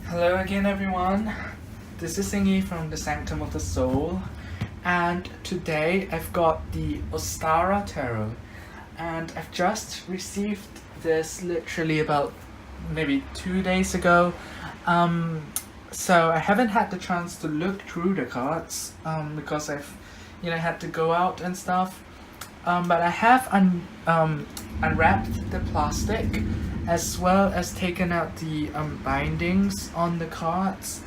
Hello again, everyone. This is Singy from the Sanctum of the Soul, and today I've got the Ostara Tarot, and I've just received this literally about maybe 2 days ago. So I haven't had the chance to look through the cards because I've had to go out and stuff. But I have unwrapped the plastic as well as taken out the bindings on the cards.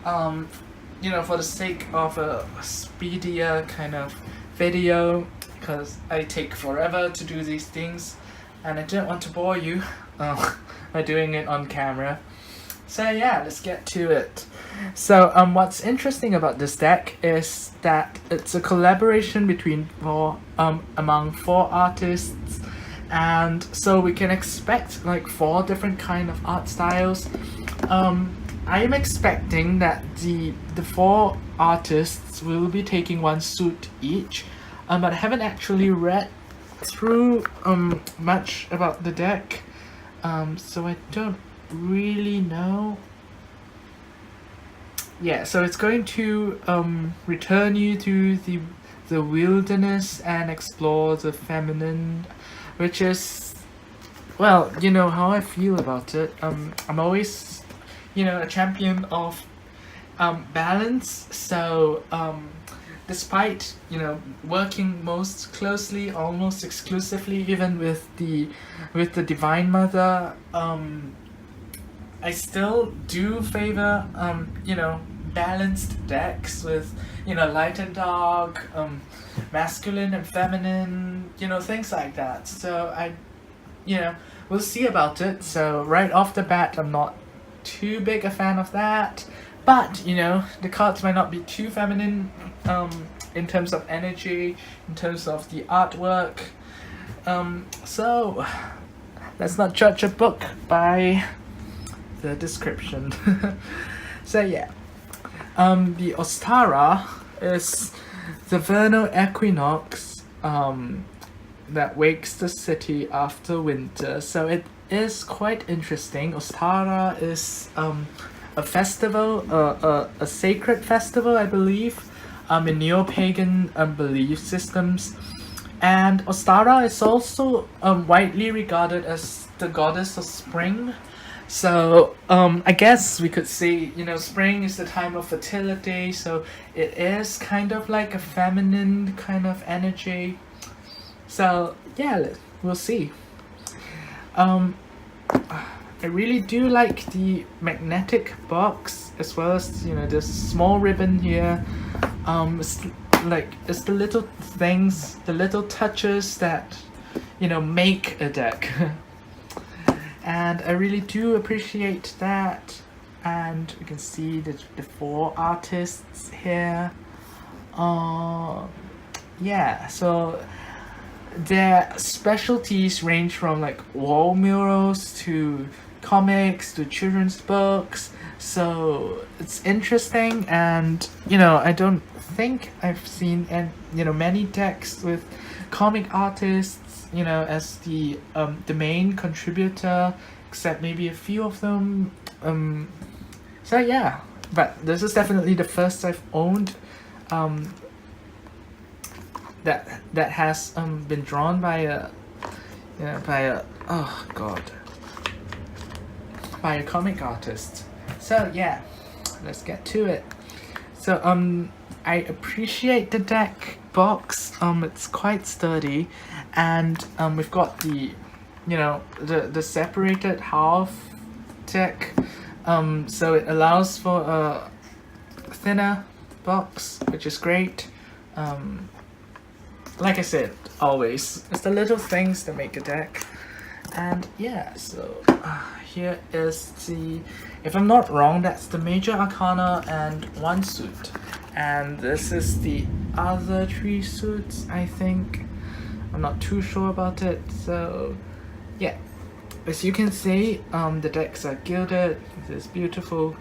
Um, for the sake of a speedier kind of video, because I take forever to do these things, and I didn't want to bore you by doing it on camera. So yeah, let's get to it. So what's interesting about this deck is that it's a collaboration between among four artists, and so we can expect like four different kind of art styles. I am expecting that the four artists will be taking one suit each, but I haven't actually read through much about the deck, so I don't really know. Yeah, so it's going to return you to the wilderness and explore the feminine, which is, well, you know how I feel about it. I'm always, a champion of balance. So despite working most closely, almost exclusively, even with the Divine Mother, I still do favor balanced decks with light and dark, masculine and feminine, things like that. So we'll see about it. So right off the bat, I'm not too big a fan of that, but the cards might not be too feminine in terms of energy, in terms of the artwork. So let's not judge a book by the description. So yeah, the Ostara is the vernal equinox that wakes the city after winter. So it is quite interesting. Ostara is a festival, a sacred festival, I believe, in neo-pagan belief systems. And Ostara is also widely regarded as the goddess of spring. So I guess we could say, spring is the time of fertility, so it is kind of like a feminine kind of energy. So yeah, we'll see. I really do like the magnetic box, as well as this small ribbon here. It's the little things, the little touches that make a deck. And I really do appreciate that. And you can see the four artists here. Yeah, so their specialties range from like wall murals to comics to children's books. So it's interesting, and I don't think I've seen many decks with comic artists as the main contributor, except maybe a few of them. So yeah, but this is definitely the first I've owned that has been drawn by a by a comic artist. So yeah, let's get to it. So I appreciate the deck box. It's quite sturdy, and we've got the the separated half deck, so it allows for a thinner box, which is great. Like I said, always it's the little things that make a deck. And yeah, so here is the, if I'm not wrong, that's the major arcana and one suit, and this is the other three suits, I think. I'm not too sure about it. So yeah, as you can see, the decks are gilded with this beautiful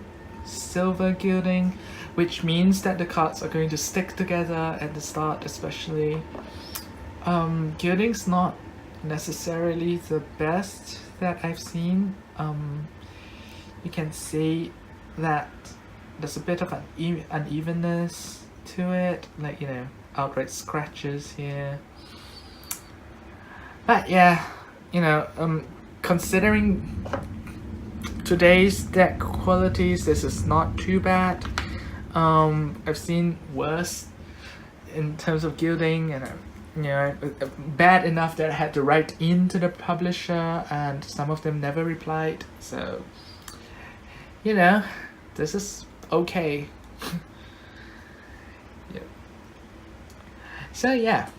silver gilding, which means that the cards are going to stick together at the start, especially. Gilding's not necessarily the best that I've seen. You can see that there's a bit of an unevenness to it, like, you know, outright scratches here. But yeah, you know, considering today's deck qualities, this is not too bad. I've seen worse in terms of gilding, and you know, bad enough that I had to write into the publisher, and some of them never replied. So, you know, this is okay. Yeah. So yeah,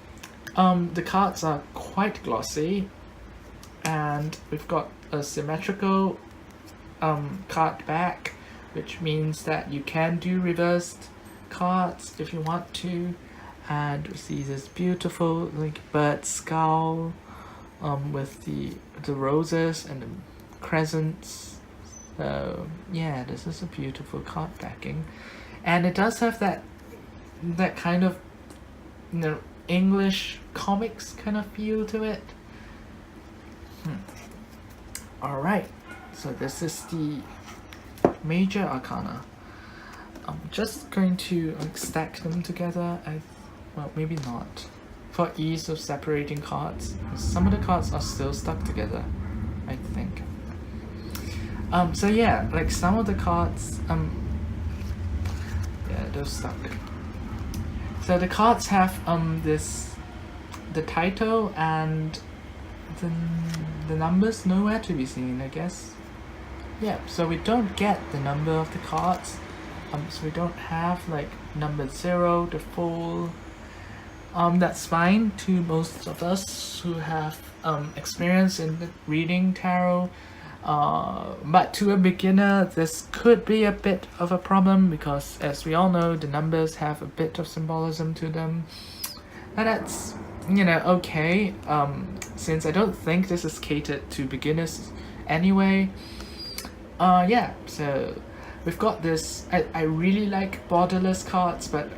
the cards are quite glossy, and we've got a symmetrical card back, which means that you can do reversed cards if you want to. And we see this beautiful like bird skull with the roses and the crescents. So yeah, this is a beautiful card backing, and it does have that kind of, you know, English comics kind of feel to it. All right, so this is the major arcana. I'm just going to stack them together. Well, maybe not, for ease of separating cards. Some of the cards are still stuck together, I think. So yeah, like some of the cards, yeah, they're stuck. So the cards have the title and the numbers nowhere to be seen, I guess. Yeah, so we don't get the number of the cards. So we don't have like number 0, the full. That's fine to most of us who have experience in reading tarot. But to a beginner, this could be a bit of a problem because, as we all know, the numbers have a bit of symbolism to them. And that's, you know, okay, since I don't think this is catered to beginners anyway. Yeah, so we've got this. I really like borderless cards, but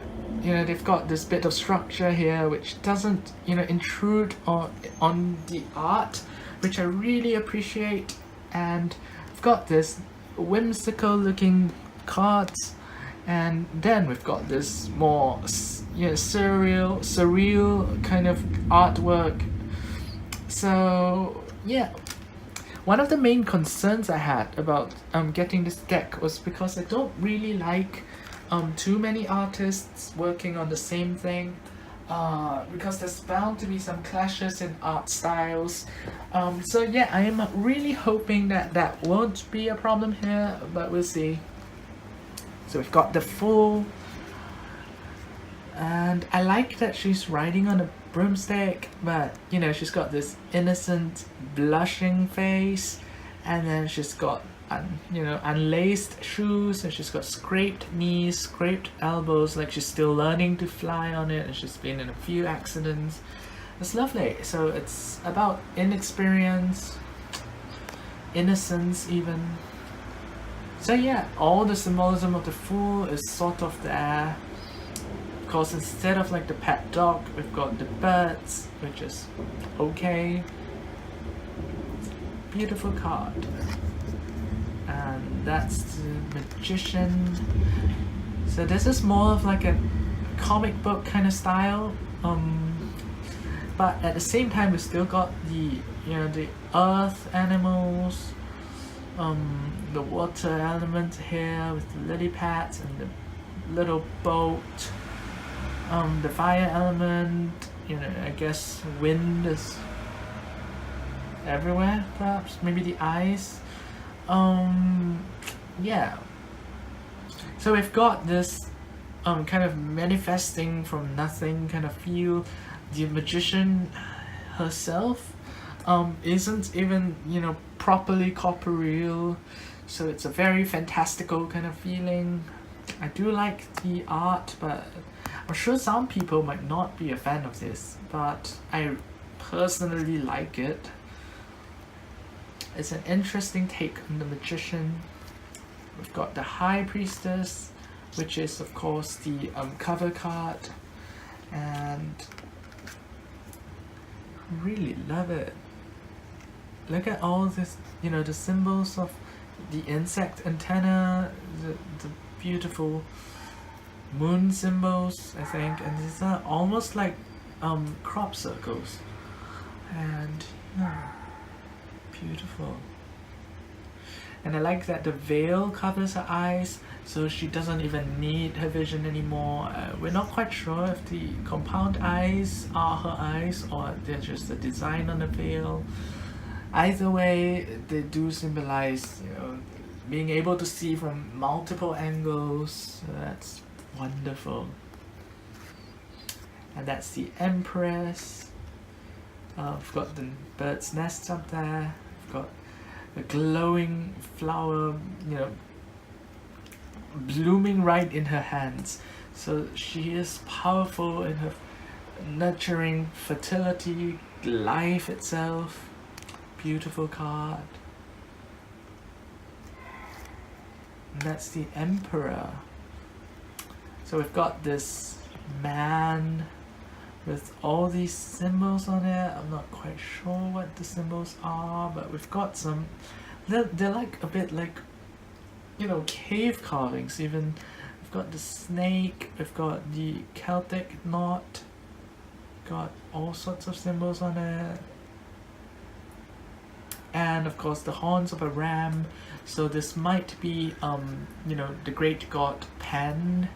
you know, they've got this bit of structure here which doesn't, you know, intrude on the art, which I really appreciate. And we've got this whimsical looking cards, and then we've got this more, you know, surreal kind of artwork. So yeah, one of the main concerns I had about getting this deck was because I don't really like too many artists working on the same thing, because there's bound to be some clashes in art styles. So yeah, I am really hoping that that won't be a problem here, but we'll see. So we've got the Fool, and I like that she's riding on a broomstick, but you know, she's got this innocent blushing face, and then she's got you know, unlaced shoes, and she's got scraped knees, scraped elbows, like she's still learning to fly on it, and she's been in a few accidents. It's lovely. So it's about inexperience, innocence even. So yeah, all the symbolism of the Fool is sort of there. Of course, instead of like the pet dog, we've got the birds, which is okay. Beautiful card. And that's the Magician. So this is more of like a comic book kind of style, but at the same time we still got the, you know, the earth animals, the water element here with the lily pads and the little boat, the fire element, you know, I guess wind is everywhere, perhaps, maybe the eyes. Yeah, so we've got this kind of manifesting from nothing kind of feel. The magician herself isn't even, you know, properly corporeal, so it's a very fantastical kind of feeling. I do like the art, but I'm sure some people might not be a fan of this, but I personally like it. It's an interesting take on the magician. We've got the High Priestess, which is of course the cover card, and really love it. Look at all this, you know, the symbols of the insect antenna, the beautiful moon symbols, I think, and these are almost like crop circles, and yeah, beautiful. And I like that the veil covers her eyes, so she doesn't even need her vision anymore. We're not quite sure if the compound eyes are her eyes or they're just a design on the veil. Either way, they do symbolize, being able to see from multiple angles. So that's wonderful. And that's the Empress. We've got the bird's nest up there. We've got a glowing flower, blooming right in her hands. So she is powerful in her nurturing fertility, life itself. Beautiful card. And that's the Emperor. So we've got this man with all these symbols on it. I'm not quite sure what the symbols are, but we've got some. They're like a bit like, cave carvings. Even we've got the snake. We've got the Celtic knot. Got all sorts of symbols on it. And of course the horns of a ram. So this might be, the great god Pan.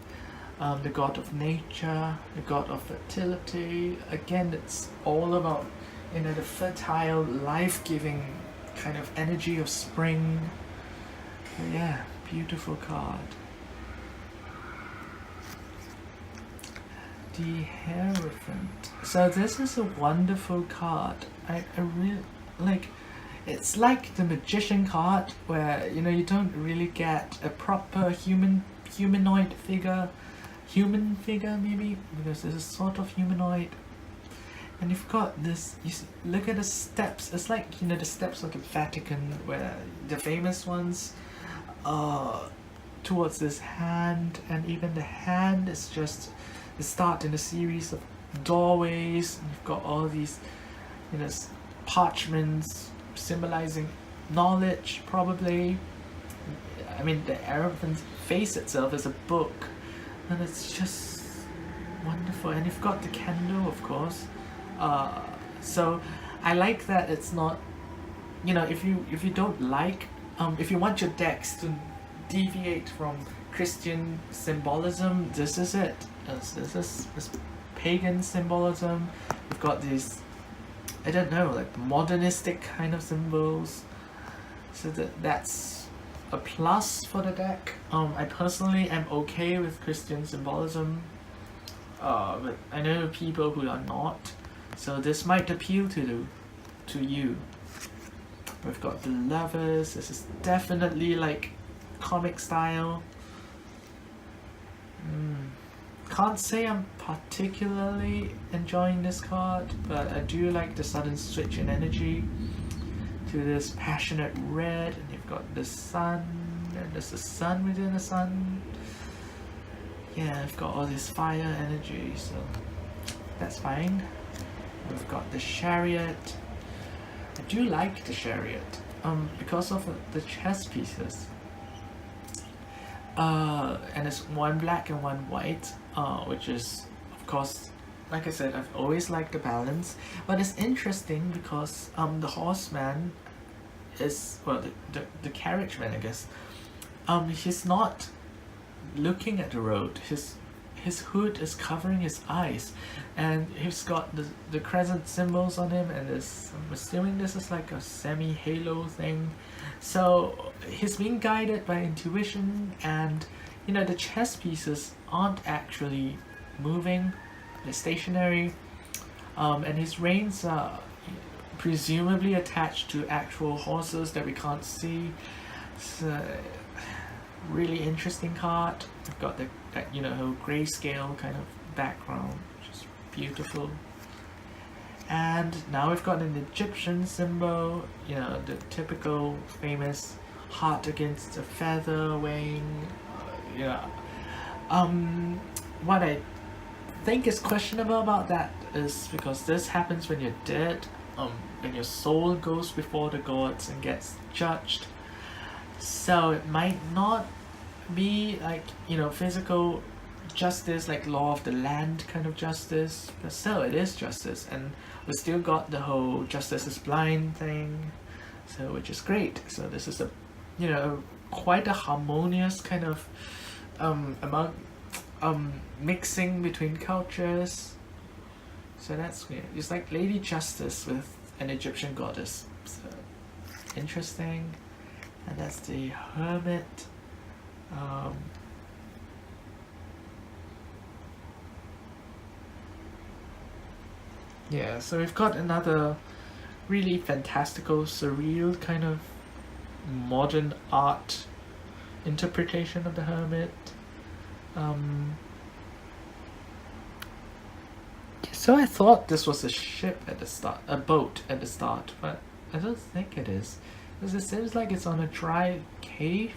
The god of nature, the god of fertility. Again, it's all about, the fertile, life-giving kind of energy of spring. But yeah, beautiful card. The Hierophant. So this is a wonderful card. I really like. It's like the Magician card, where you don't really get a proper humanoid figure. Human figure maybe, because this is sort of humanoid, and you've got this, look at the steps. It's like the steps of the Vatican, where the famous ones towards this hand, and even the hand is just the start in a series of doorways, and you've got all these parchments symbolizing knowledge, probably. I mean, the elephant's face itself is a book. And it's just wonderful. And you've got the candle, of course. So I like that it's not, if you don't like, if you want your decks to deviate from Christian symbolism, this is it. This is pagan symbolism. We've got these, I don't know, like modernistic kind of symbols. So that's a plus for the deck. I personally am okay with Christian symbolism, but I know people who are not, so this might appeal to you. We've got the Lovers. This is definitely like comic style. Can't say I'm particularly enjoying this card, but I do like the sudden switch in energy to this passionate red, and you've got the sun, and there's the sun within the sun. Yeah, I've got all this fire energy, so that's fine. We've got the Chariot. I do like the Chariot, because of the chess pieces. And it's one black and one white, which is, of course, like I said, I've always liked the balance, but it's interesting because the horseman is, well, the carriage man, I guess, he's not looking at the road. His hood is covering his eyes, and he's got the crescent symbols on him, and this, I'm assuming this is like a semi-halo thing. So he's being guided by intuition, and the chess pieces aren't actually moving. They're stationary, and his reins are presumably attached to actual horses that we can't see. It's a really interesting card. We've got that whole grayscale kind of background, which is beautiful. And now we've got an Egyptian symbol, the typical famous heart against a feather weighing. What I think is questionable about that is because this happens when you're dead, when your soul goes before the gods and gets judged. So it might not be like, physical justice, like law of the land kind of justice, but still it is justice, and we still got the whole justice is blind thing, so which is great. So this is a, quite a harmonious kind of among mixing between cultures. So that's weird. It's like Lady Justice with an Egyptian goddess. So interesting. And that's the Hermit. Yeah, so we've got another really fantastical, surreal kind of modern art interpretation of the Hermit. So I thought this was a ship at the start, a boat at the start, but I don't think it is. Because it seems like it's on a dry cave,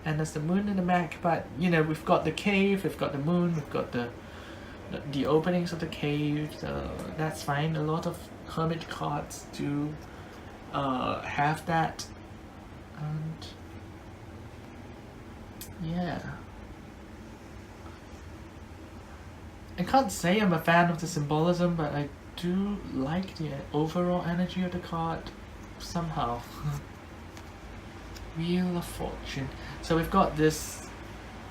and there's the moon in the back, but we've got the cave, we've got the moon, we've got the openings of the cave, so that's fine. A lot of hermit cards do have that, and yeah. I can't say I'm a fan of the symbolism, but I do like the overall energy of the card somehow. Wheel of Fortune. So we've got this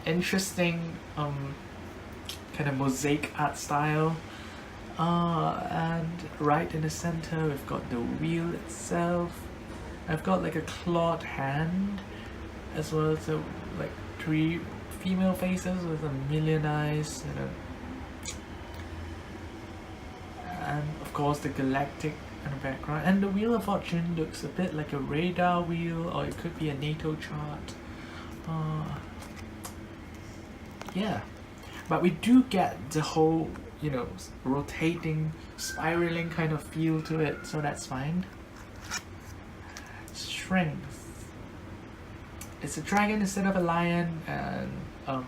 interesting kind of mosaic art style, and right in the center we've got the wheel itself. I've got like a clawed hand, as well as like 3 female faces with a million eyes, and of course the galactic in the background. And the Wheel of Fortune looks a bit like a radar wheel, or it could be a NATO chart. Yeah, but we do get the whole, rotating, spiraling kind of feel to it, so that's fine. Strength. It's a dragon instead of a lion, and of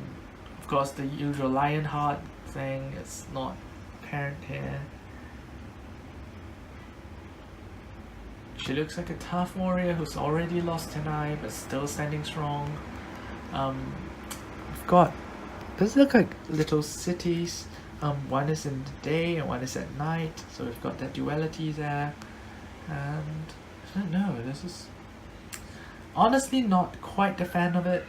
course the usual lion heart thing is not apparent here. She looks like a tough warrior who's already lost an eye but still standing strong. We've got, these look like little cities. One is in the day and one is at night, so we've got that duality there. And I don't know, this is honestly not quite a fan of it,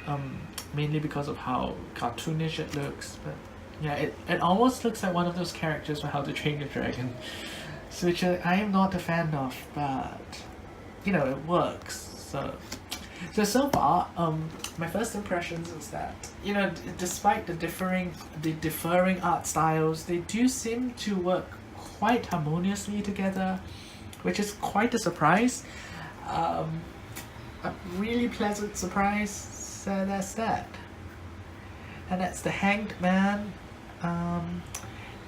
mainly because of how cartoonish it looks. But yeah, it almost looks like one of those characters from How to Train Your Dragon, which I am not a fan of, but it works. So far, my first impressions is that despite the differing art styles, they do seem to work quite harmoniously together, which is quite a surprise. A really pleasant surprise. So that's that, and that's the Hanged Man.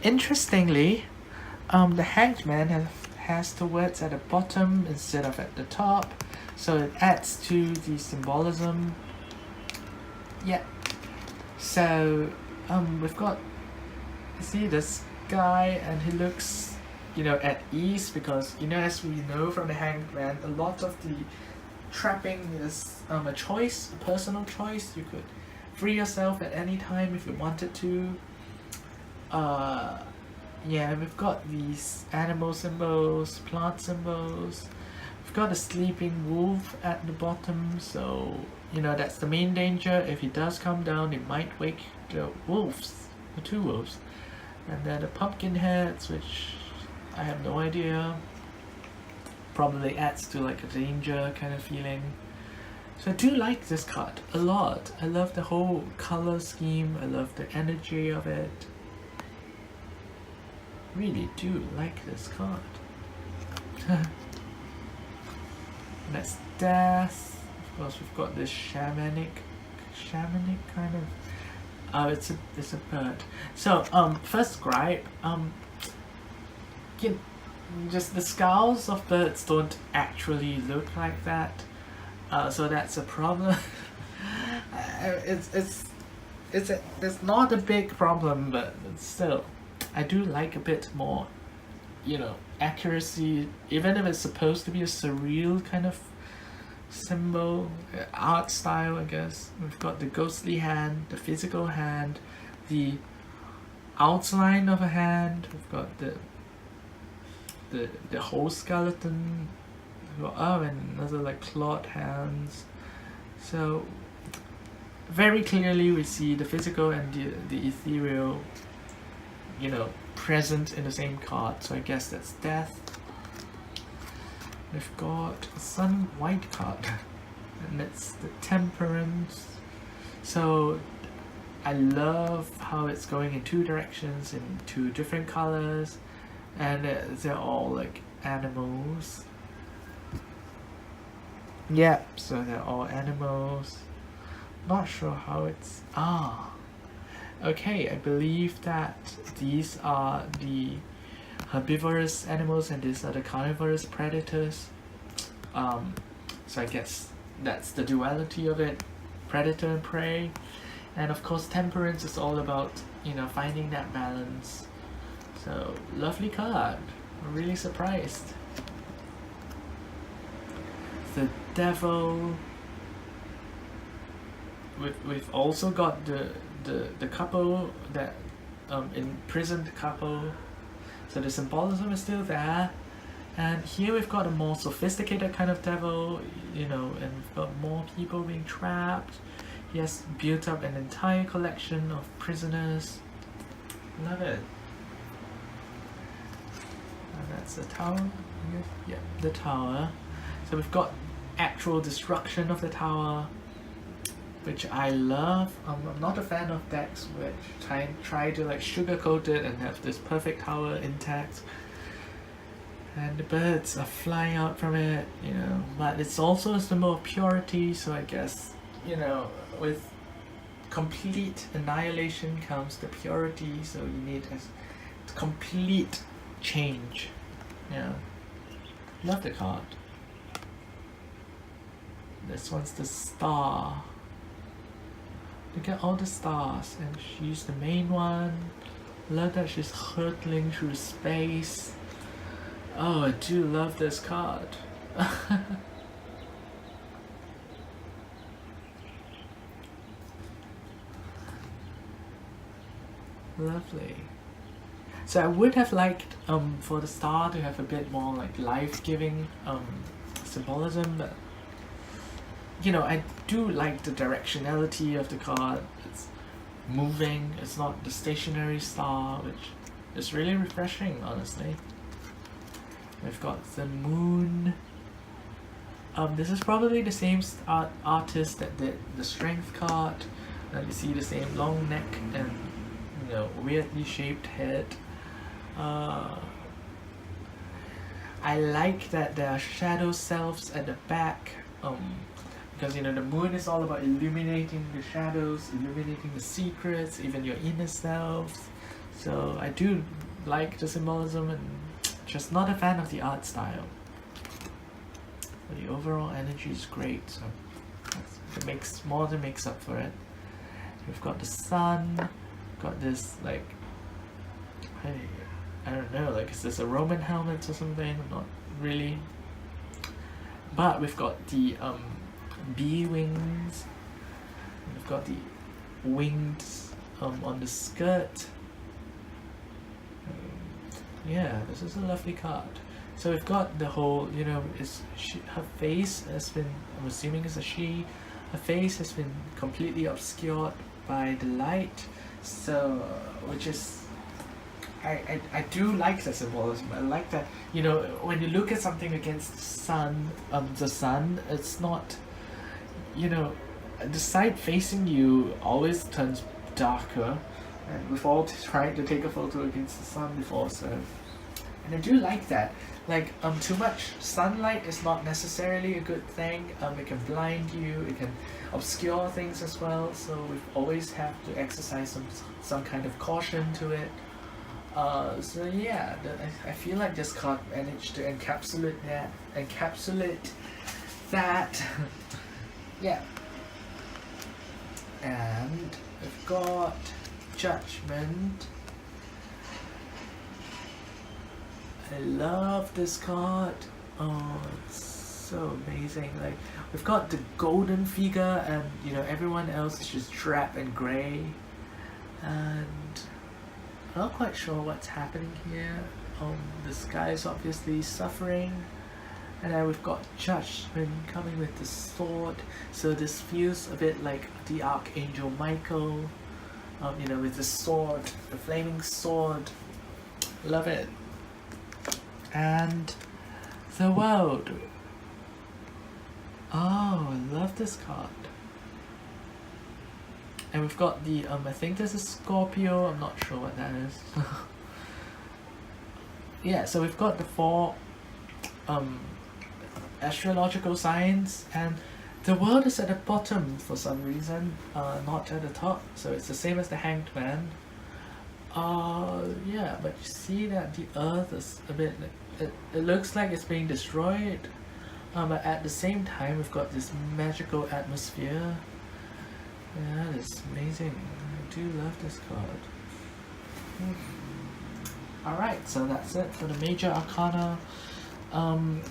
Interestingly, the Hanged Man has the words at the bottom instead of at the top, so it adds to the symbolism. Yeah. So we've got, see this guy, and he looks at ease, because as we know from the Hanged Man, a lot of the trapping is a choice, a personal choice. You could free yourself at any time if you wanted to. Yeah, we've got these animal symbols, plant symbols. We've got a sleeping wolf at the bottom, so that's the main danger. If he does come down, it might wake the wolves, the 2 wolves. And then the pumpkin heads, which I have no idea. Probably adds to like a danger kind of feeling. So I do like this card a lot. I love the whole color scheme. I love the energy of it. Really do like this card. That's Death. Of course, we've got this shamanic kind of. It's a bird. So first gripe. Just the skulls of birds don't actually look like that. So that's a problem. It's not a big problem, but still, I do like a bit more, accuracy, even if it's supposed to be a surreal kind of symbol, art style, I guess. We've got the ghostly hand, the physical hand, the outline of a hand. We've got the whole skeleton. And another like clawed hands. So very clearly we see the physical and the ethereal, present in the same card. So I guess that's death. We've got a sun white card, and it's the temperance. So I love how it's going in two directions, in two different colors, and they're all like animals. Yeah, so they're all animals. Not sure how it's... okay, I believe that these are the herbivorous animals and these are the carnivorous predators. So I guess that's the duality of it, predator and prey. And of course temperance is all about, finding that balance. So, lovely card. I'm really surprised. The devil. We've also got the couple that imprisoned couple. So the symbolism is still there. And here we've got a more sophisticated kind of devil, and we've got more people being trapped. He has built up an entire collection of prisoners. Love it. And that's the tower. Yeah, the tower. So we've got actual destruction of the tower, which I love. I'm not a fan of decks which try to like sugarcoat it and have this perfect tower intact. And the birds are flying out from it, but it's also a symbol of purity, so I guess, with complete annihilation comes the purity, so you need a complete change. Yeah. Love the card. This one's the star. Look at all the stars, and she's the main one. Love that she's hurtling through space. Oh, I do love this card. Lovely. So I would have liked for the star to have a bit more like life-giving symbolism, but I do like the directionality of the card. It's moving, it's not the stationary star, which is really refreshing, honestly. We've got the moon. This is probably the same artist that did the strength card. And you see the same long neck and weirdly shaped head. I like that there are shadow selves at the back. Because the moon is all about illuminating the shadows, illuminating the secrets, even your inner selves. So I do like the symbolism, and just not a fan of the art style. But the overall energy is great, so it makes more than makes up for it. We've got the sun, got this like I don't know, like is this a Roman helmet or something? Not really. But we've got the bee wings. We've got the wings on the skirt. Yeah, this is a lovely card. So we've got the whole, her face has been, I'm assuming it's a she, her face has been completely obscured by the light. So, which is, I do like the symbolism. I like that, when you look at something against the sun, it's not, the side facing you always turns darker. And we've all tried to take a photo against the sun before, so... And I do like that. Like, too much sunlight is not necessarily a good thing. It can blind you, it can obscure things as well, so we always have to exercise some kind of caution to it. So yeah, I feel like this card managed to encapsulate that. Yeah. And we've got Judgment. I love this card. Oh, it's so amazing. Like, we've got the golden figure, and you know everyone else is just drab and grey, and I'm not quite sure what's happening here. This guy is obviously suffering, and then we've got Judgment coming with the sword. So this feels a bit like the Archangel Michael, you know, with the sword, the flaming sword. Love it. And the world. Oh, I love this card. And we've got the I think this is Scorpio. I'm not sure what that is. Yeah, so we've got the 4 astrological signs, and the world is at the bottom for some reason, not at the top. So it's the same as the Hanged Man. Yeah, but you see that the Earth is a bit like, it looks like it's being destroyed. But at the same time, we've got this magical atmosphere. Yeah, it's amazing. I do love this card. Alright, so that's it for the major arcana. I'm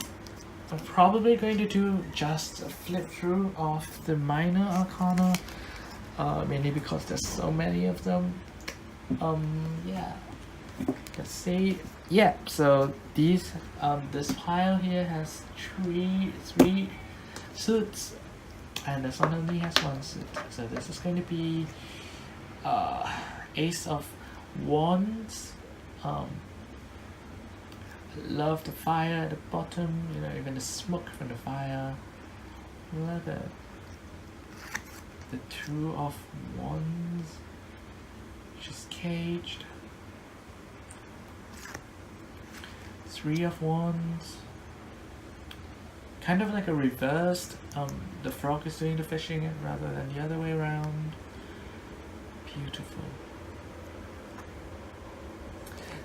probably going to do just a flip through of the minor arcana, mainly because there's so many of them. Yeah, let's see. Yeah, so these this pile here has three suits, and this one only has 1 suit. So this is going to be Ace of Wands. Love the fire at the bottom, you know, even the smoke from the fire. Love it. The 2 of Wands, which is caged. 3 of Wands, kind of like a reversed, the frog is doing the fishing rather than the other way around. Beautiful.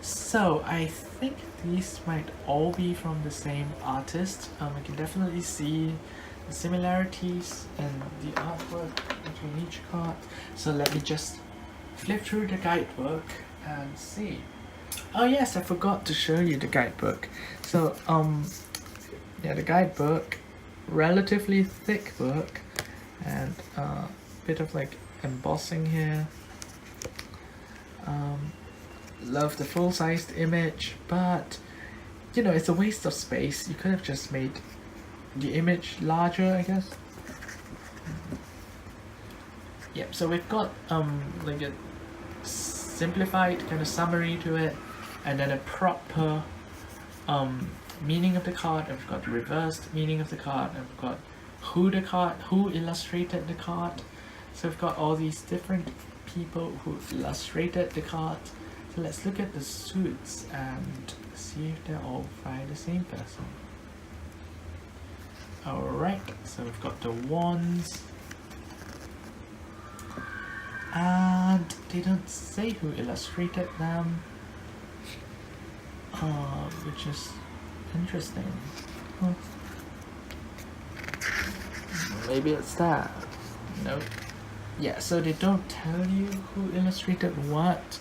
So I think these might all be from the same artist. I can definitely see the similarities in the artwork between each card. So let me just flip through the guidebook and see. Oh yes, I forgot to show you the guidebook. So yeah, the guidebook, relatively thick book, and a bit of like embossing here. Love the full-sized image, but you know, it's a waste of space. You could have just made the image larger, I guess. Yep, so we've got like a simplified kind of summary to it, and then a proper meaning of the card, and we've got the reversed meaning of the card, and we've got who illustrated the card. So we've got all these different people who illustrated the card. So let's look at the suits and see if they're all by the same person. Alright, so we've got the Wands, and they don't say who illustrated them, which is interesting. Maybe it's that. Nope. Yeah, so they don't tell you who illustrated what.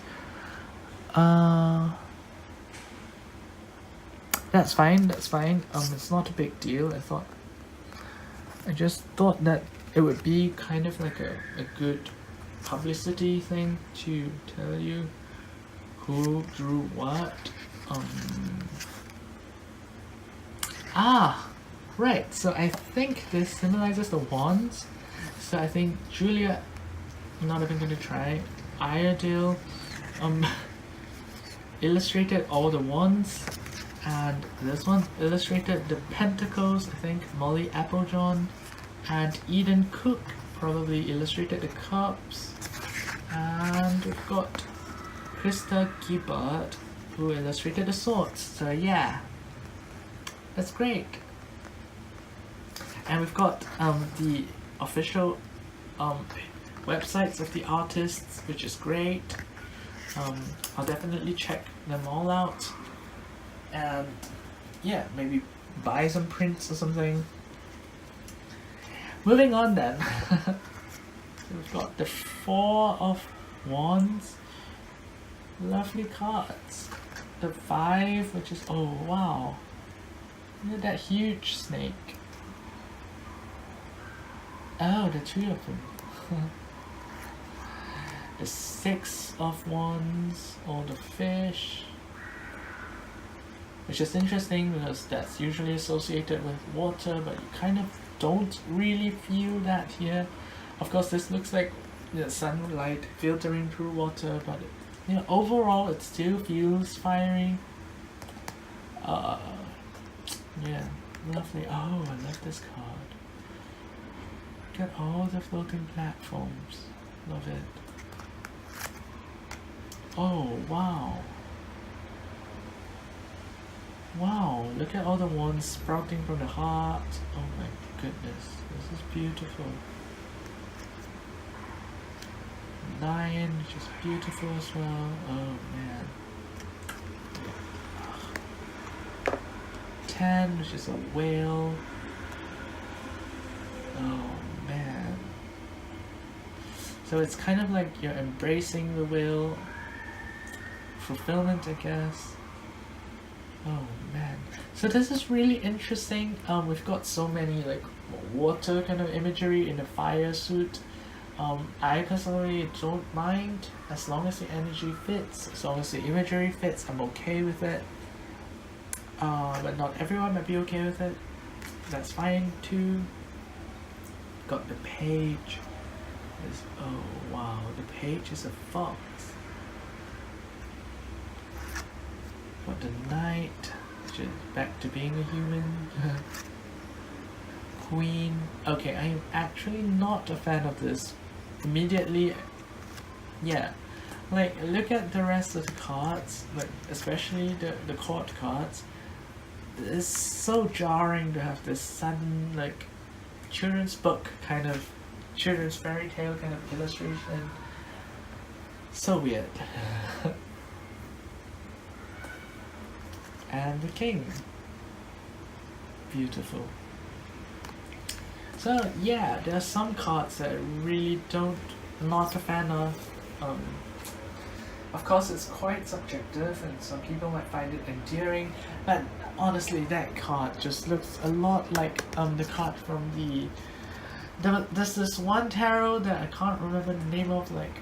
That's fine, that's fine. It's not a big deal. I just thought that it would be kind of like a good publicity thing to tell you who drew what. Right, so I think this symbolizes the wands. So I think Julia, I'm not even gonna try. Iredale illustrated all the wands, and this one illustrated the pentacles. I think Molly Applejohn, and Eden Cook probably illustrated the cups, and we've got Krista Gibbard who illustrated the swords. So yeah, that's great. And we've got the official websites of the artists, which is great. I'll definitely check them all out, and yeah, maybe buy some prints or something. Moving on then. So we've got the 4 of Wands, lovely cards. The 5, which is, oh wow, look at that huge snake. Oh, the two of them. The Six of Wands, or the fish. Which is interesting because that's usually associated with water, but you kind of don't really feel that here. Of course, this looks like the sunlight filtering through water, but overall it still feels fiery. Yeah, lovely. Oh, I love this card. Look at all the floating platforms. Love it. Oh, wow. Wow, look at all the ones sprouting from the heart. Oh my goodness, this is beautiful. 9, which is beautiful as well. Oh man. 10, which is a whale. Oh man. So it's kind of like you're embracing the whale. Fulfillment, I guess. Oh man. So this is really interesting. We've got so many like water kind of imagery in the fire suit. I personally don't mind as long as the energy fits, as long as the imagery fits, I'm okay with it. But not everyone might be okay with it. That's fine too. Got the page. Oh wow, the page is a fox. Got the knight, which is back to being a human. Queen. Okay, I'm actually not a fan of this. Immediately, yeah. Like, look at the rest of the cards, like especially the court cards. It's so jarring to have this sudden, like, children's book kind of, children's fairy tale kind of illustration. So weird. And the king. Beautiful. So yeah, there are some cards that I really not a fan of. Of course, it's quite subjective, and some people might find it endearing. But honestly, that card just looks a lot like the card from there's this one tarot that I can't remember the name of, like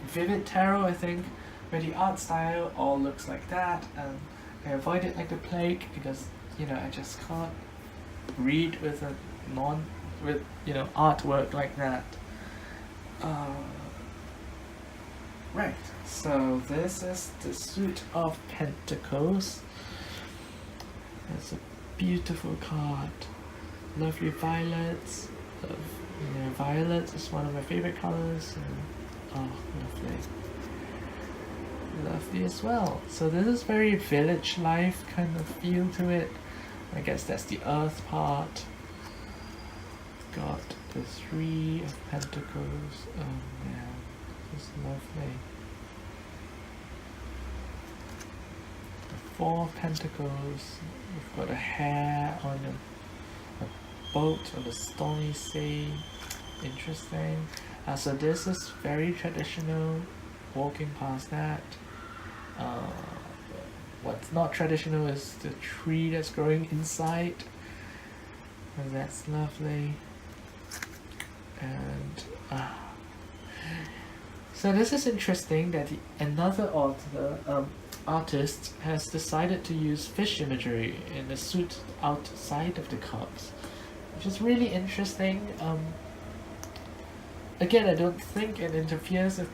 Vivid Tarot, I think, where the art style all looks like that, and I avoid it like the plague because I just can't read with artwork like that. Right, so this is the Suit of Pentacles. It's a beautiful card. Lovely violets. Violets is one of my favorite colors. And, lovely. Lovely as well. So this is very village life kind of feel to it. I guess that's the earth part. Got the 3 of Pentacles. Oh man, this is lovely. The 4 of Pentacles. We've got a hare on a boat on the stormy sea. Interesting. So this is very traditional. Walking past that. What's not traditional is the tree that's growing inside. And that's lovely. And so this is interesting that another artist has decided to use fish imagery in the suit outside of the cups, which is really interesting. Again, I don't think it interferes with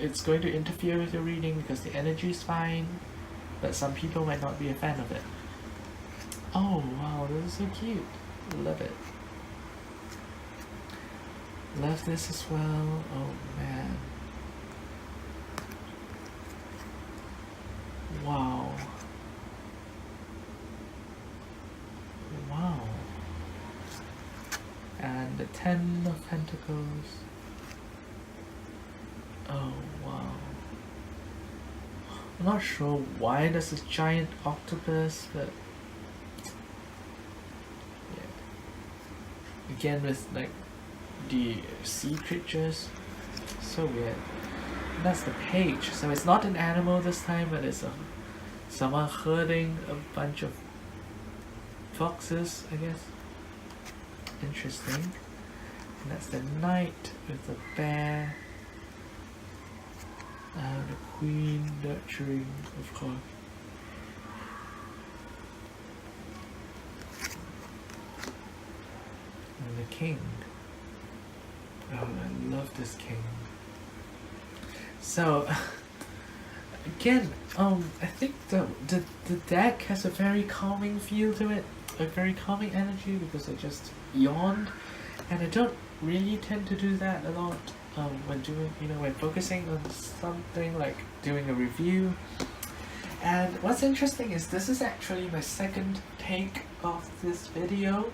it's going to interfere with your reading because the energy is fine, but some people might not be a fan of it. Oh wow, this is so cute. Love it. Love this as well. Oh man. Wow. Wow. And the 10 of Pentacles. Oh wow. I'm not sure why there's a giant octopus, but yeah. Again with like the sea creatures. So weird. And that's the page. So it's not an animal this time, but it's someone herding a bunch of foxes, I guess. interesting. And that's the knight with the bear. The queen nurturing, of course. And the king. Oh, I love this king. So, again, I think the deck has a very calming feel to it, a very calming energy, because I just yawned, and I don't really tend to do that a lot when doing, when focusing on something like doing a review. And what's interesting is this is actually my second take of this video.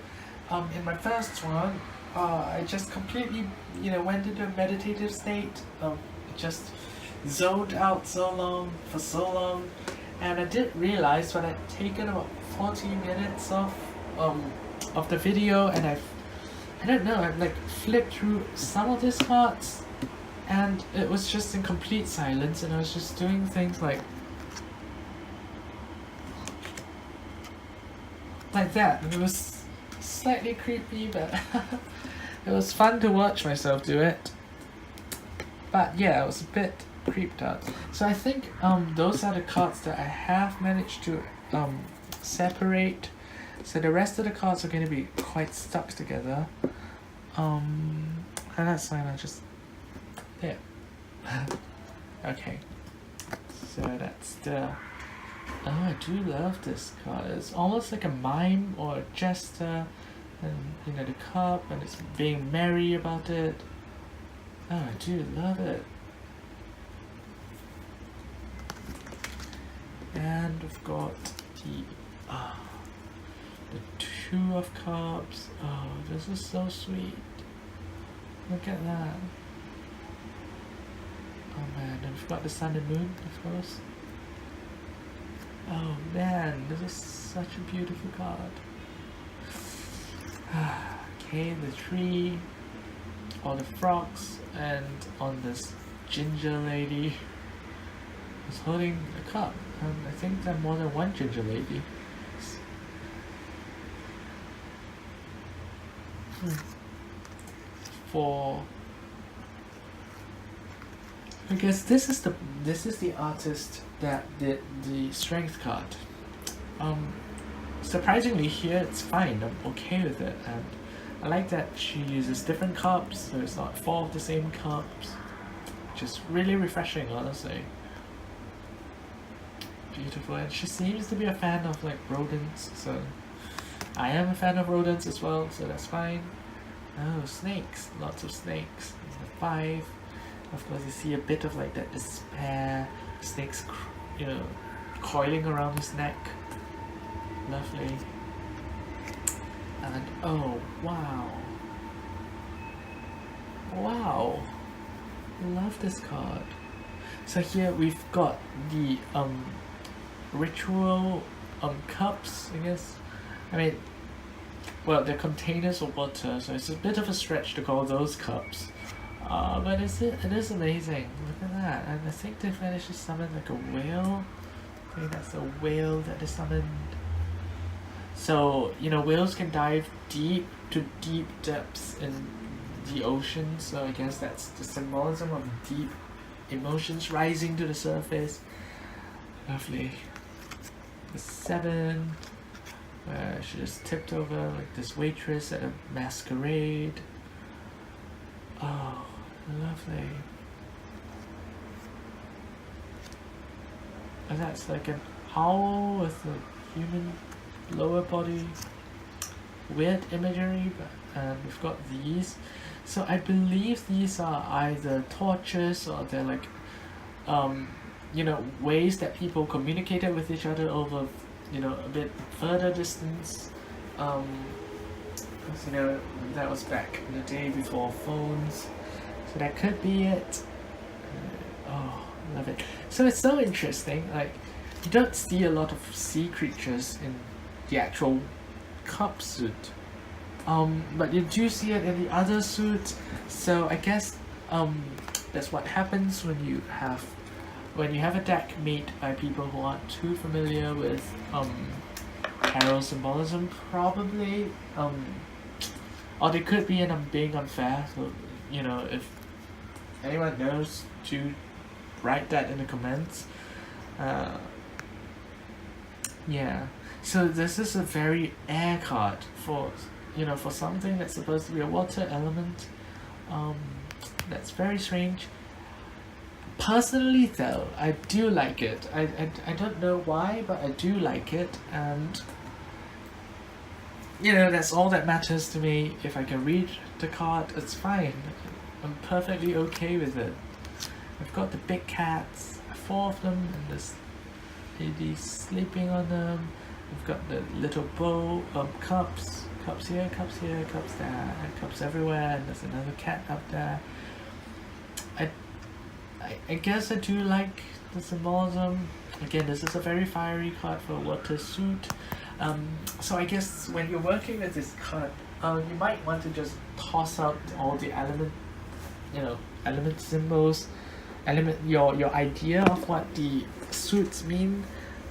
In my first one, I just completely, went into a meditative state, just zoned out for so long, and I didn't realize when I'd taken about 40 minutes of the video, and I don't know, I've like flipped through some of these parts, and it was just in complete silence, and I was just doing things like that, and it was slightly creepy, but it was fun to watch myself do it. But yeah, I was a bit creeped out. So I think those are the cards that I have managed to separate. So the rest of the cards are going to be quite stuck together. And that's fine, I'll just... there. Okay. So that's the... Oh, I do love this card. It's almost like a mime or a jester. And, the cup, and it's being merry about it. Oh, I do love it. And we've got the Two of Cups. Oh, this is so sweet. Look at that. Oh man, and we've got the Sun and Moon, of course. Oh man, this is such a beautiful card. Okay, the tree, all the frogs, and on this ginger lady is holding a cup. And I think there are more than one ginger lady. For I guess this is the artist that did the strength card. Surprisingly here it's fine, I'm okay with it, and I like that she uses different cups, so it's not 4 of the same cups, which is really refreshing, honestly. Beautiful, and she seems to be a fan of like rodents, so I am a fan of rodents as well, so that's fine. Oh, snakes, lots of snakes. There's the 5. Of course you see a bit of like that despair, snakes, coiling around his neck. Lovely. And oh wow, love this card. So here we've got the ritual cups, I guess. I mean, well, they're containers of water, so it's a bit of a stretch to call those cups. But it is amazing. Look at that. And I think they managed to summon like a whale. I think that's a whale that they summoned. So, whales can dive deep to deep depths in the ocean, so I guess that's the symbolism of deep emotions rising to the surface. Lovely. The 7, where she just tipped over like this waitress at a masquerade. Oh, lovely. And that's like an owl with a human lower body. Weird imagery, but we've got these. So I believe these are either torches or they're like, ways that people communicated with each other over, a bit further distance. That was back in the day before phones. So that could be it. Oh, love it. So it's so interesting. Like, you don't see a lot of sea creatures in the actual cup suit, but you do see it in the other suit. So I guess that's what happens when you have a deck made by people who aren't too familiar with tarot symbolism, probably. or they could be, and I'm being unfair. So, if anyone knows, to write that in the comments. Uh, yeah. So this is a very air card for for something that's supposed to be a water element. Um, that's very strange. Personally, though, I do like it. I don't know why, but I do like it, and that's all that matters to me. If I can read the card, it's fine. I'm perfectly okay with it. I've got the big cats, 4 of them, and there's lady sleeping on them. We've got the little bowl of cups here, cups here, cups there, and cups everywhere, and there's another cat up there. I guess I do like the symbolism. Again, this is a very fiery card for a water suit. So I guess when you're working with this card, you might want to just toss out all the element symbols, your idea of what the suits mean.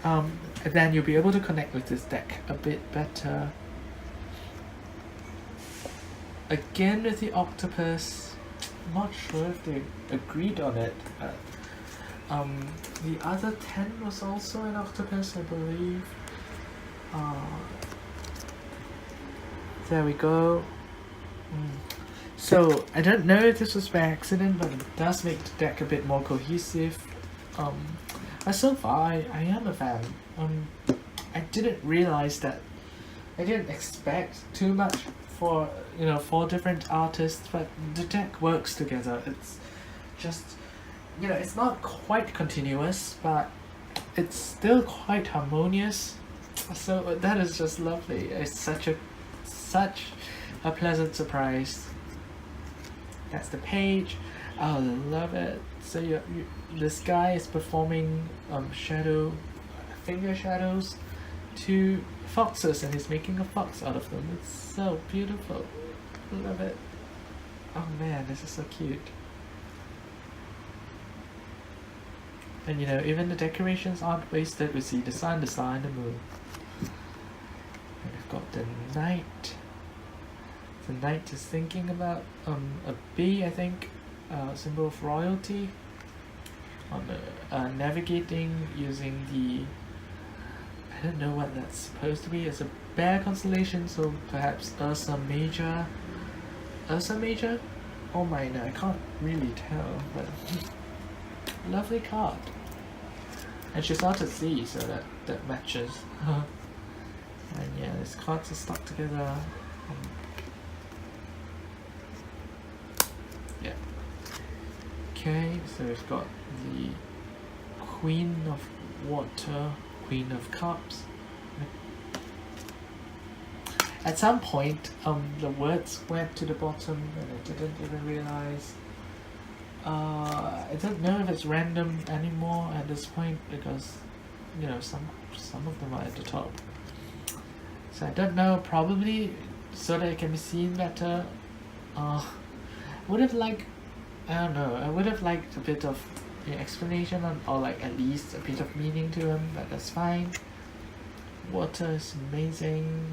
And then you'll be able to connect with this deck a bit better. Again with the octopus, I'm not sure if they agreed on it. The other 10 was also an octopus, I believe. There we go. So I don't know if this was by accident, but it does make the deck a bit more cohesive. So far, I am a fan. I didn't realize that. I didn't expect too much for 4 different artists, but the deck works together. It's just it's not quite continuous, but it's still quite harmonious. So that is just lovely. It's such a pleasant surprise. That's the page. I love it. So this guy is performing finger shadows to foxes, and he's making a fox out of them. It's so beautiful. Love it. Oh man, this is so cute. And even the decorations aren't wasted. We see the sun, the star, and the moon. And we've got the knight. The knight is thinking about a bee, I think, symbol of royalty. On the navigating using the, I don't know what that's supposed to be. It's a bear constellation, so perhaps Ursa Major. Ursa Major or Minor? I can't really tell, but lovely card. And she's out at sea, so that matches. And yeah, these cards are stuck together. Yeah. Okay, so we've got the Queen of Water, Queen of Cups. At some point, the words went to the bottom, and I didn't even realize. I don't know if it's random anymore at this point, because some of them are at the top. So I don't know. Probably so that it can be seen better. Would have liked. I don't know. I would have liked a bit of explanation or like at least a bit of meaning to him, but that's fine. Water is amazing.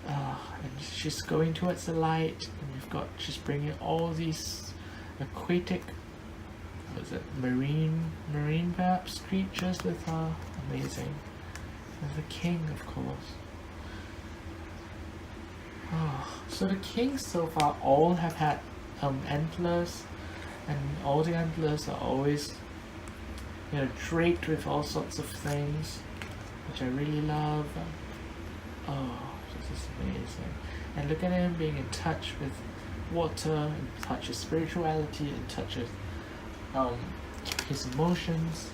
And she's going towards the light, and she's bringing all these aquatic, marine perhaps creatures with her. Amazing. And the king, of course. So the kings so far all have had antlers, and all the antlers are always draped with all sorts of things, which I really love. This is amazing. And look at him being in touch with water, in touch with spirituality, in touch with his emotions.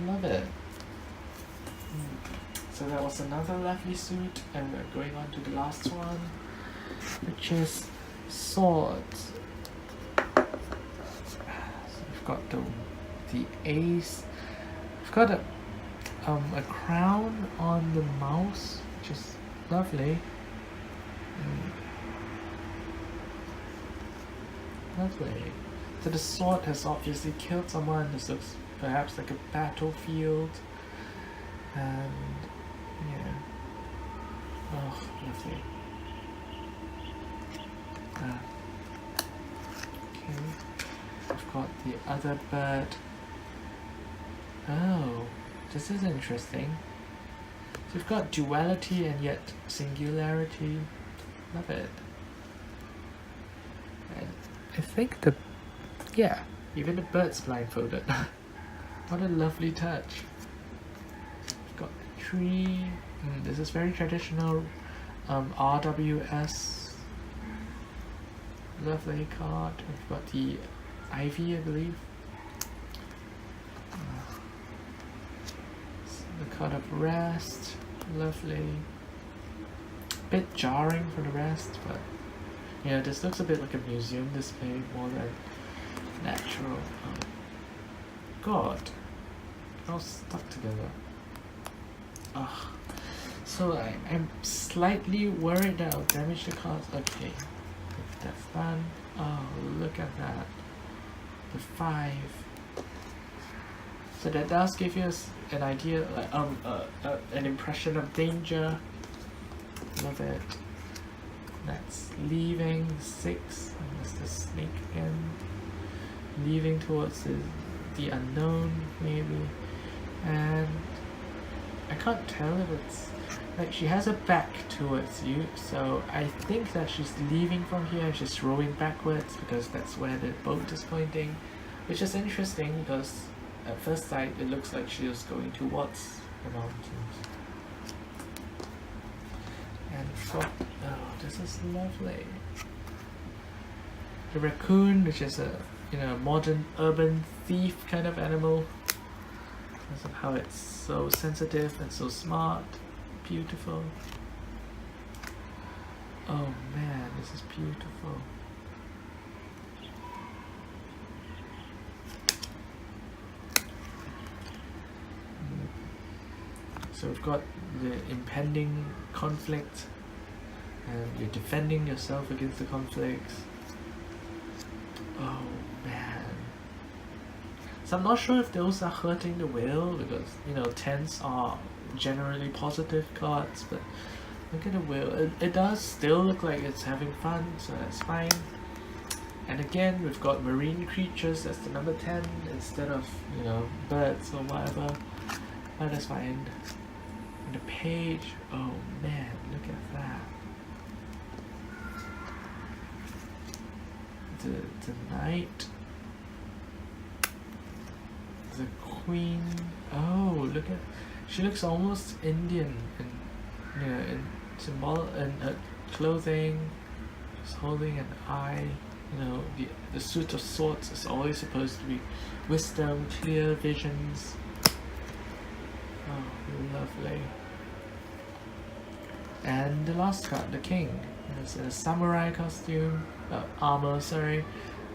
Love it. So that was another lovely suit, and we're going on to the last one, which is swords. So we've got the ace. We've got a crown on the mouse, which is lovely. Lovely. So the sword has obviously killed someone. This looks perhaps like a battlefield. And yeah. Oh, lovely. Okay, I've got the other bird. Oh, this is interesting. So we've got duality and yet singularity. Love it. And I think yeah, even the bird's blindfolded. What a lovely touch. We've got the tree. This is very traditional RWS. Lovely card. We've got the ivy, I believe. The card of rest. Lovely. Bit jarring for the rest, but yeah, this looks a bit like a museum display more than natural. God, all stuck together. Ugh. So I'm slightly worried that I'll damage the cards. Okay, if that's done. Oh, look at that. The 5. So that does give you an idea, like an impression of danger. Love it. That's leaving 6. And that's the snake again. Leaving towards the unknown, maybe. And I can't tell if it's like she has a back towards you, so I think that she's leaving from here and she's rowing backwards because that's where the boat is pointing, which is interesting because at first sight it looks like she was going towards the mountains. And oh, this is lovely. The raccoon, which is a modern urban thief kind of animal, because of how it's so sensitive and so smart. Beautiful. Oh man, this is beautiful. So we've got the impending conflict, and you're defending yourself against the conflicts. Oh man. So I'm not sure if those are hurting the whale, because 10s are generally positive cards, but look at the whale. It does still look like it's having fun, so that's fine. And again, we've got marine creatures as the number 10 instead of birds or whatever. But that's fine. And the page, oh man, look at that. The knight, the queen. Oh, look at, she looks almost Indian in symbol and her clothing. She's holding an eye. The suit of swords is always supposed to be wisdom, clear visions. Oh, lovely. And the last card, the king. It's a samurai costume, armor, sorry.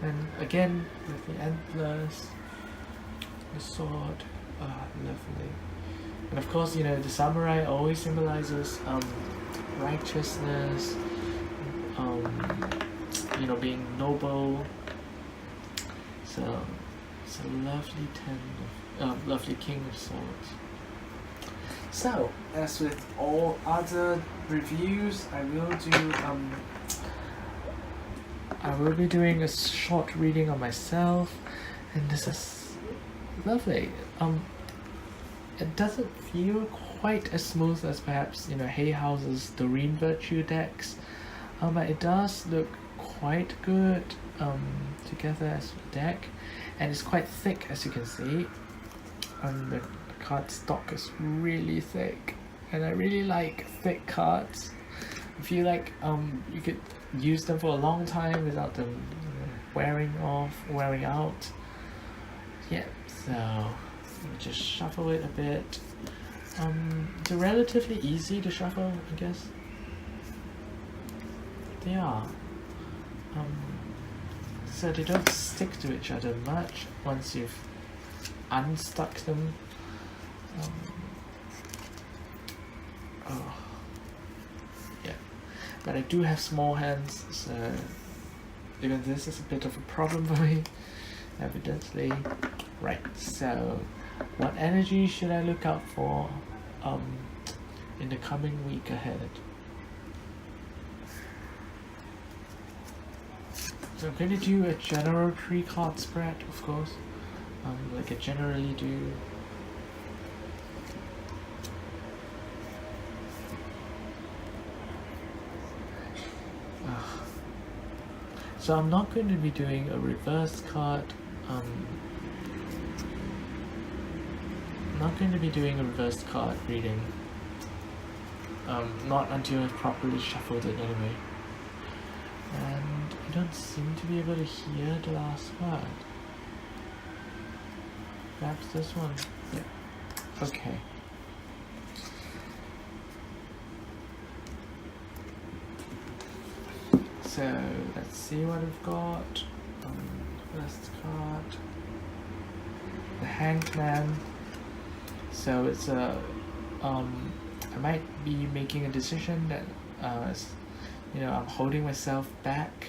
And again, with the antlers, the sword, lovely. And of course, the samurai always symbolizes righteousness, being noble. So it's a lovely lovely king of swords. So, as with all other reviews, I will be doing a short reading on myself, and this is lovely. It doesn't feel quite as smooth as perhaps Hay House's Doreen Virtue decks, but it does look quite good together as a deck, and it's quite thick, as you can see. The card stock is really thick, and I really like thick cards. I feel like you could use them for a long time without them wearing out. Yeah, so let me just shuffle it a bit. They're relatively easy to shuffle, I guess. They are. So they don't stick to each other much once you've unstuck them. Yeah, but I do have small hands, so even this is a bit of a problem for me, evidently. Right, so what energy should I look out for in the coming week ahead? So I'm going to do a general 3-card spread, of course, like I generally do. So I'm not going to be doing a reverse card. I'm not going to be doing a reverse card reading. Not until I've properly shuffled it anyway. And I don't seem to be able to hear the last card. Perhaps this one. Yeah. Okay. So let's see what we've got. First card, the Hanged Man. So it's a I might be making a decision that I'm holding myself back.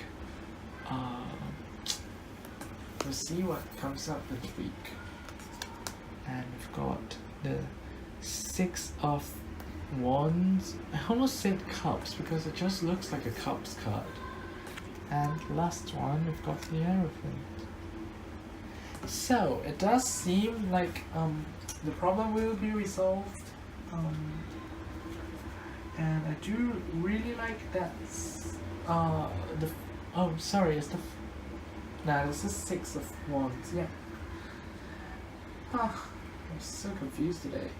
We'll see what comes up this week. And we've got the 6 of Wands. I almost said Cups because it just looks like a Cups card. And last one, we've got the Hierophant. So it does seem like the problem will be resolved. And I do really like that. This is 6 of Wands. Yeah. I'm so confused today.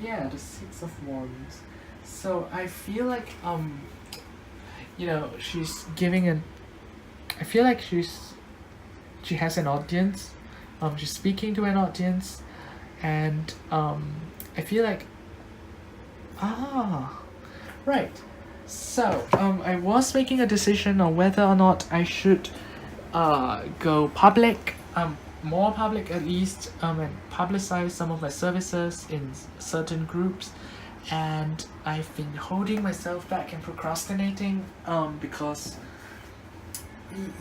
Yeah, the 6 of Wands. So I feel like she's giving an. I feel like she has an audience. She's speaking to an audience, and I feel like. Right. So I was making a decision on whether or not I should go public, more public at least, and publicize some of my services in certain groups. And I've been holding myself back and procrastinating because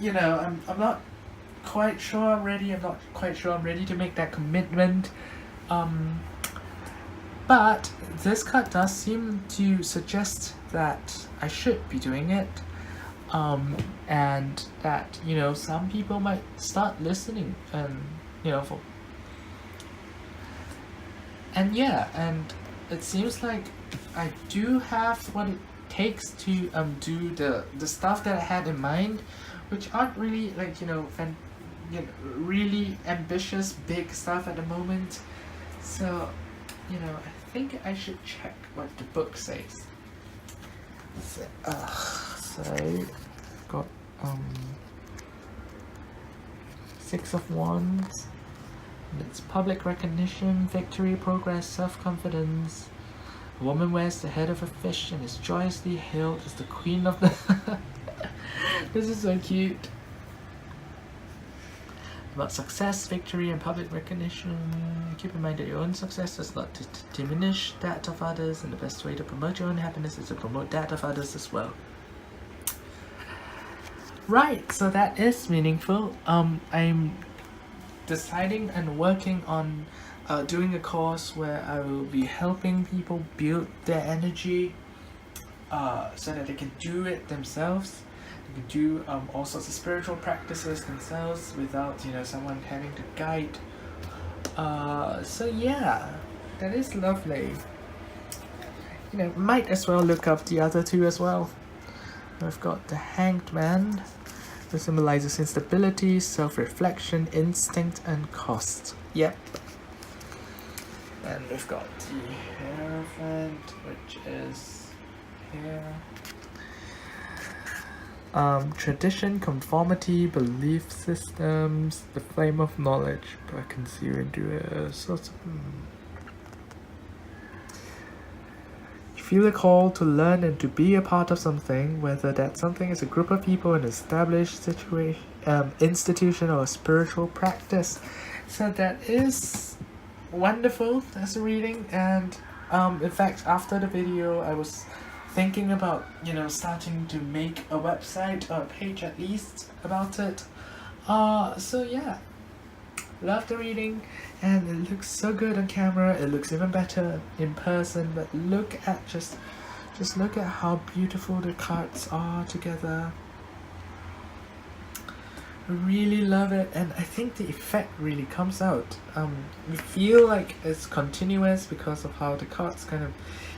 I'm not quite sure I'm ready. I'm not quite sure I'm ready to make that commitment. But this card does seem to suggest that I should be doing it. And that some people might start listening, and and it seems like I do have what it takes to do the stuff that I had in mind, which aren't really like really ambitious big stuff at the moment. So I think I should check what the book says. So got 6 of Wands. It's public recognition, victory, progress, self-confidence. A woman wears the head of a fish and is joyously hailed as the queen of the... This is so cute. About success, victory, and public recognition. Keep in mind that your own success does not diminish that of others, and the best way to promote your own happiness is to promote that of others as well. Right, so that is meaningful. I'm deciding and working on doing a course where I will be helping people build their energy so that they can do it themselves. They can do all sorts of spiritual practices themselves without someone having to guide. So yeah, that is lovely. Might as well look up the other two as well. I've got the Hanged Man, that symbolizes instability, self-reflection, instinct, and cost. Yep. And we've got the Hierophant, which is here. Tradition, conformity, belief systems, the flame of knowledge, but I can see you into a sort of... Feel a call to learn and to be a part of something, whether that something is a group of people, an established institution, or a spiritual practice. So that is wonderful as a reading, and in fact after the video I was thinking about starting to make a website or a page at least about it. So yeah, love the reading, and it looks so good on camera. It looks even better in person, but look at just look at how beautiful the cards are together. I really love it, and I think the effect really comes out. You feel like it's continuous because of how the cards kind of,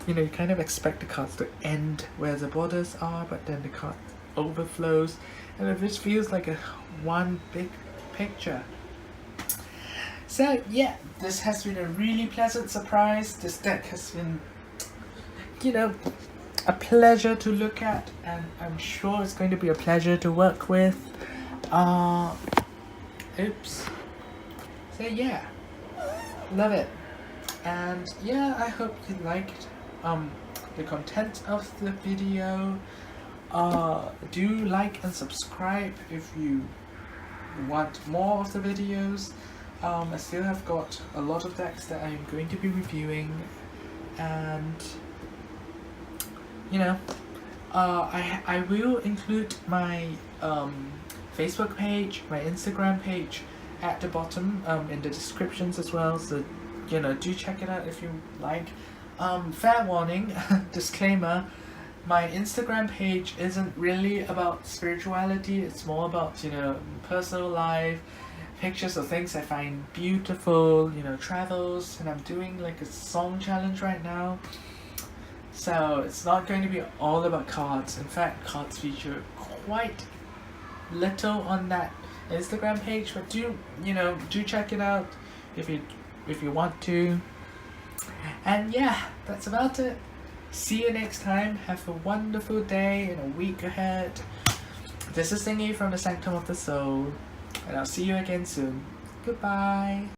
you kind of expect the cards to end where the borders are, but then the card overflows, and it just feels like a one big picture. So yeah, this has been a really pleasant surprise. This deck has been, a pleasure to look at, and I'm sure it's going to be a pleasure to work with. Oops. So yeah, love it. And yeah, I hope you liked the content of the video. Do like and subscribe if you want more of the videos. I still have got a lot of decks that I'm going to be reviewing, and I will include my Facebook page, my Instagram page at the bottom in the descriptions as well, so do check it out if you like. Fair warning, disclaimer, my Instagram page isn't really about spirituality, it's more about personal life, pictures of things I find beautiful, travels, and I'm doing like a song challenge right now. So it's not going to be all about cards. In fact, cards feature quite little on that Instagram page, but do check it out if you want to. And yeah, that's about it. See you next time. Have a wonderful day and a week ahead. This is Thingy from the Sanctum of the Soul, and I'll see you again soon. Goodbye.